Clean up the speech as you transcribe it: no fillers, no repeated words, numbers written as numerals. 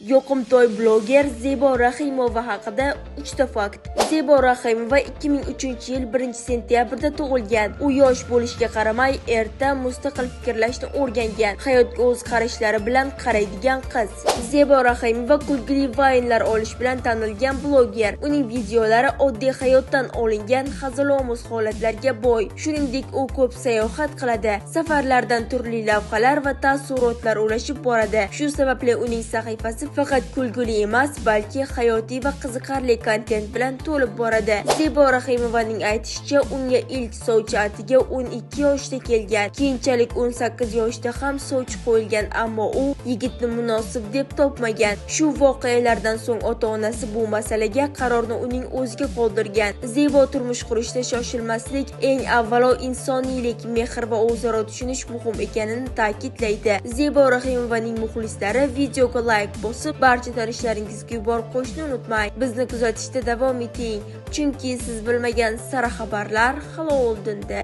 Yoqimtoy bloger Zebo Rahimova haqida 3 ta fakt. Zebo Rahimova 2003-yil 1-sentyabrda tug'ilgan. U yosh bo'lishiga qaramay, erta mustaqil fikrlashni o'rgangan, hayotga o'z qarashlari bilan qaraydigan qiz. Zebo Rahimova kulgili vaynlar olish bilan tanilgan bloger. Uning videolari oddiy hayotdan olingan hazilomuz holatlarga boy. Shuningdek, u ko'p sayohat qiladi. Safarlardan turli lavhalar va taassurotlar ulashib boradi. Shu sababli uning sahifasi faqat kulguli emas, balki hayotiy va qiziqarli kontent bilan to'lib boradi. Zebo Rahimovaning aytishicha, unga ilk sovchi atiga 12 yoshda kelgan. Keyinchalik 18 yoshda ham sovchi qo'yilgan, ammo u yigitni munosib deb topmagan. Shu voqealardan so'ng ota-onasi bu masalaga qarorni uning o'ziga qoldirgan. Zebo turmush qurishda shoshilmaslik, eng avvalo insoniylik, mehr va o'zaro tushunish muhim ekanini ta'kidlaydi. Zebo Rahimovaning muxlislari videoga like bosib, barcha tanishlaringizga yuborib qo'yishni unutmang. Bizni kuzatishda davom eting, chunki siz bilmagan sara xabarlar hali oldinda.